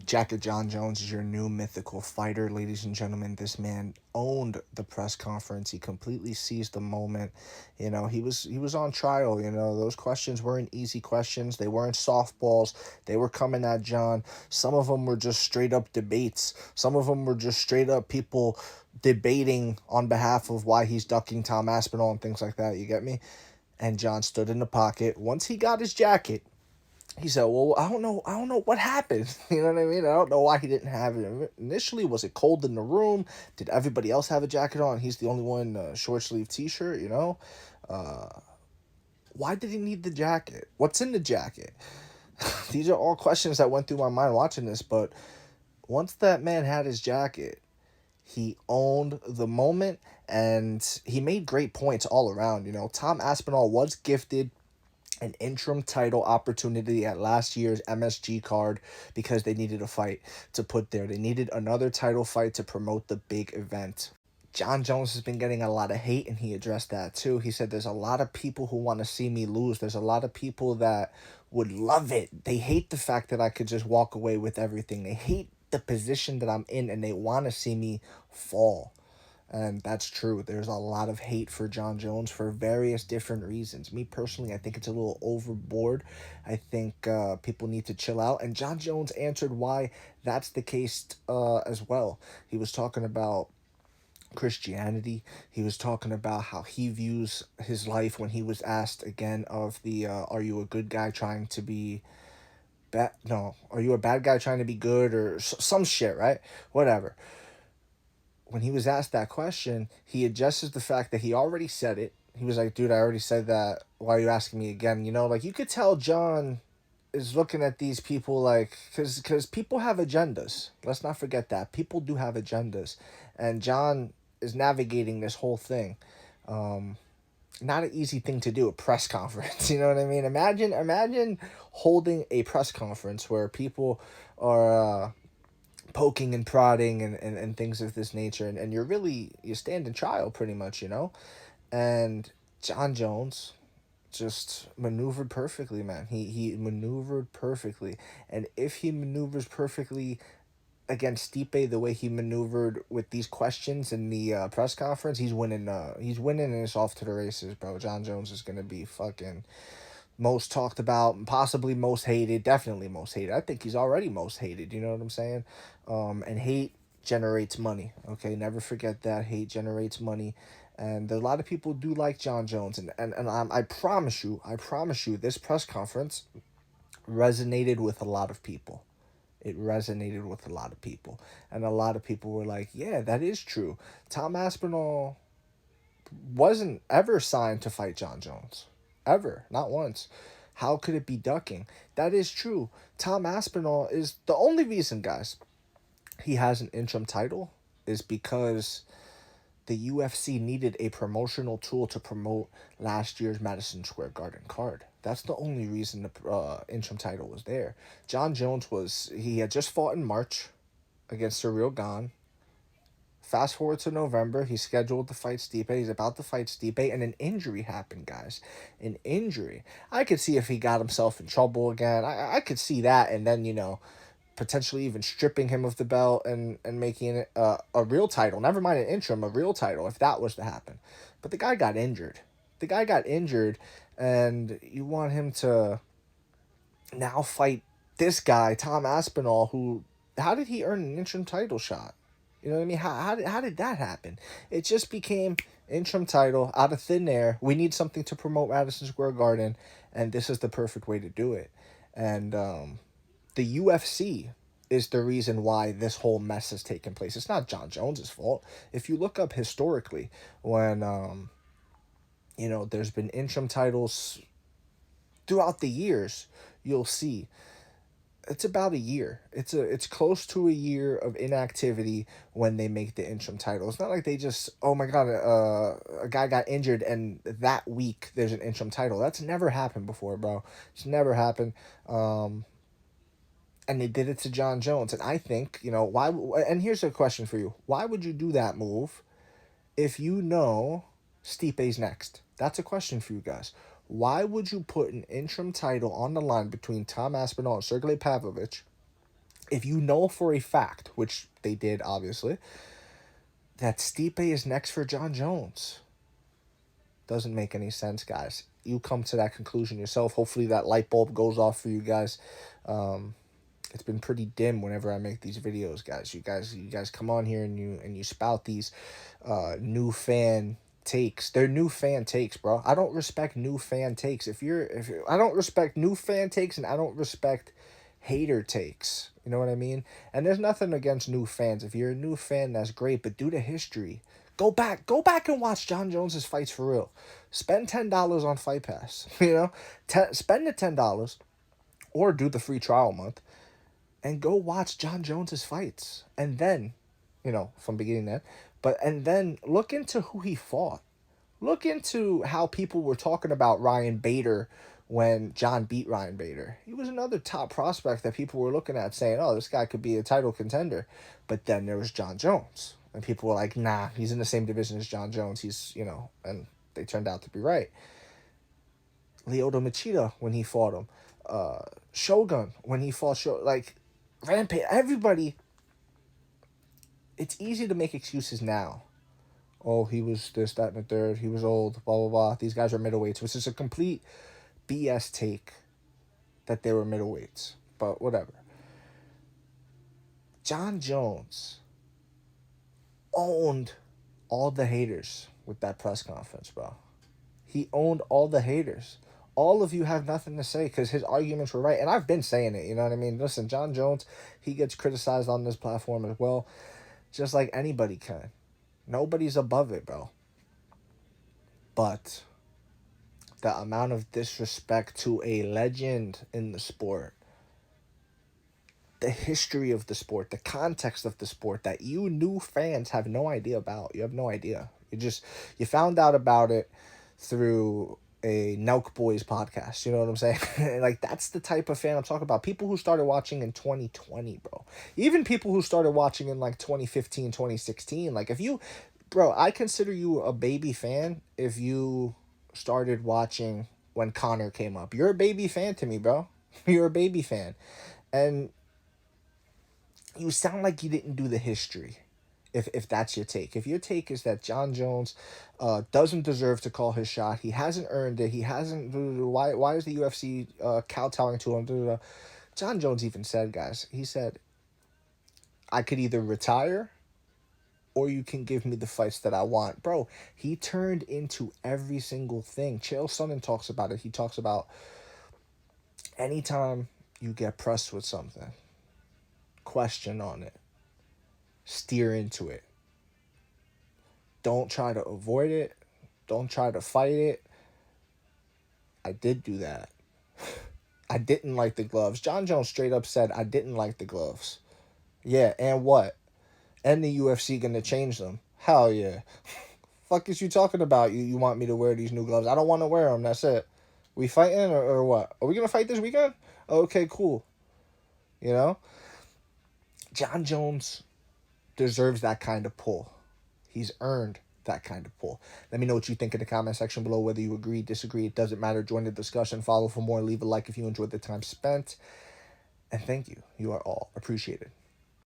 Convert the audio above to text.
Jacket John Jones is your new mythical fighter, ladies and gentlemen. This man owned the press conference. He completely seized the moment. He was on trial. Those questions weren't easy questions. They weren't softballs. They were coming at John. Some of them were just straight up debates. Some of them were just straight up people debating on behalf of why he's ducking Tom Aspinall and things like that. You get me? And John stood in the pocket. Once he got his jacket, he said, well, I don't know what happened. You know what I mean? I don't know why he didn't have it. Initially, was it cold in the room? Did everybody else have a jacket on? He's the only one short sleeve t-shirt, Uh, why did he need the jacket? What's in the jacket? These are all questions that went through my mind watching this, but once that man had his jacket, he owned the moment and he made great points all around. Tom Aspinall was gifted an interim title opportunity at last year's MSG card because they needed a fight to put there. They needed another title fight to promote the big event. John Jones has been getting a lot of hate, and he addressed that too. He said, there's a lot of people who want to see me lose. There's a lot of people that would love it. They hate the fact that I could just walk away with everything. They hate the position that I'm in, and they want to see me fall. And that's true. There's a lot of hate for John Jones for various different reasons. Me personally, I think it's a little overboard. I think people need to chill out. And John Jones answered why that's the case as well. He was talking about Christianity. He was talking about how he views his life when he was asked again of the are you a good guy trying to be bad? No, are you a bad guy trying to be good or some shit, right? Whatever. When he was asked that question, he addresses the fact that he already said it. He was like, dude, I already said that. Why are you asking me again? Like you could tell John is looking at these people like, because people have agendas. Let's not forget that. People do have agendas. And John is navigating this whole thing. Not an easy thing to do, a press conference. You know what I mean? Imagine holding a press conference where people are poking and prodding and things of this nature, and you stand in trial pretty much, and John Jones just maneuvered perfectly, man. He maneuvered perfectly, and if he maneuvers perfectly against Stipe the way he maneuvered with these questions in the press conference, he's winning. He's winning, and it's off to the races, bro. John Jones is gonna be fucking most talked about, possibly most hated, definitely most hated. I think he's already most hated, you know what I'm saying? And hate generates money, okay? Never forget that. Hate generates money. And a lot of people do like John Jones. And I promise you, this press conference resonated with a lot of people. It resonated with a lot of people. And a lot of people were like, yeah, that is true. Tom Aspinall wasn't ever signed to fight John Jones. Ever. Not once. How could it be ducking? That is true. Tom Aspinall is the only reason, guys, he has an interim title is because the UFC needed a promotional tool to promote last year's Madison Square Garden card. That's the only reason the interim title was there. John Jones he had just fought in March against Surreal Gone. Fast forward to November, he's scheduled to fight Stipe. He's about to fight Stipe, and an injury happened, guys. An injury. I could see if he got himself in trouble again. I could see that, and then, potentially even stripping him of the belt and making it a real title. Never mind an interim, a real title, if that was to happen. But the guy got injured. And you want him to now fight this guy, Tom Aspinall, who, how did he earn an interim title shot? You know what I mean? How did that happen? It just became interim title out of thin air. We need something to promote Madison Square Garden, and this is the perfect way to do it. And the UFC is the reason why this whole mess has taken place. It's not John Jones's fault. If you look up historically, when there's been interim titles throughout the years, you'll see it's about a year. It's close to a year of inactivity when they make the interim title. It's not like they just, oh my god, a guy got injured and that week there's an interim title. That's never happened before, bro. It's never happened. And they did it to John Jones. And I think, why? And here's a question for you: why would you do that move if you know Stipe's next? That's a question for you guys. Why would you put an interim title on the line between Tom Aspinall and Sergey Pavlovich If you know for a fact, which they did obviously, that Stipe is next for John Jones, doesn't make any sense, guys. You come to that conclusion yourself. Hopefully that light bulb goes off for you guys. It's been pretty dim whenever I make these videos, guys. You guys come on here and you spout these new fan takes. They're new fan takes, bro. I don't respect new fan takes. I don't respect new fan takes, and I don't respect hater takes. You know what I mean? And there's nothing against new fans. If you're a new fan, that's great, but due to history, go back and watch John Jones's fights for real. Spend $10 on Fight Pass. You know, spend the $10 or do the free trial month and go watch John Jones's fights. And then, you know, from beginning to end, and then look into who he fought. Look into how people were talking about Ryan Bader when John beat Ryan Bader. He was another top prospect that people were looking at saying, oh, this guy could be a title contender. But then there was John Jones. And people were like, nah, he's in the same division as John Jones. He's, you know, and they turned out to be right. Lyoto Machida when he fought him. Shogun when he fought like Rampage. Everybody, it's easy to make excuses now. Oh, he was this, that, and the third. He was old, blah, blah, blah. These guys are middleweights, which is a complete BS take that they were middleweights. But whatever. John Jones owned all the haters with that press conference, bro. He owned all the haters. All of you have nothing to say because his arguments were right. And I've been saying it, you know what I mean? Listen, John Jones, he gets criticized on this platform as well, just like anybody can. Nobody's above it, bro. But the amount of disrespect to a legend in the sport, the history of the sport, the context of the sport that you new fans have no idea about. You have no idea. You found out about it through a Nelk Boys podcast. You know what I'm saying? Like, that's the type of fan I'm talking about. People who started watching in 2020, bro. Even people who started watching in like 2015, 2016. Like, bro, I consider you a baby fan if you started watching when Connor came up. You're a baby fan to me, bro. You're a baby fan. And you sound like you didn't do the history. If that's your take. If your take is that John Jones doesn't deserve to call his shot, he hasn't earned it, he hasn't, why is the UFC kowtowing to him? John Jones even said, guys, he said, I could either retire or you can give me the fights that I want. Bro, he turned into every single thing. Chael Sonnen talks about it. He talks about anytime you get pressed with something, question on it. Steer into it. Don't try to avoid it. Don't try to fight it. I did do that. I didn't like the gloves. John Jones straight up said, I didn't like the gloves. Yeah, and what? And the UFC gonna change them. Hell yeah. Fuck is you talking about? You want me to wear these new gloves? I don't want to wear them. That's it. We fighting or what? Are we gonna fight this weekend? Okay, cool. You know? John Jones deserves that kind of pull. He's earned that kind of pull. Let me know what you think in the comment section below, whether you agree, disagree. It doesn't matter. Join the discussion. Follow for more. Leave a like if you enjoyed the time spent. And thank you. You are all appreciated.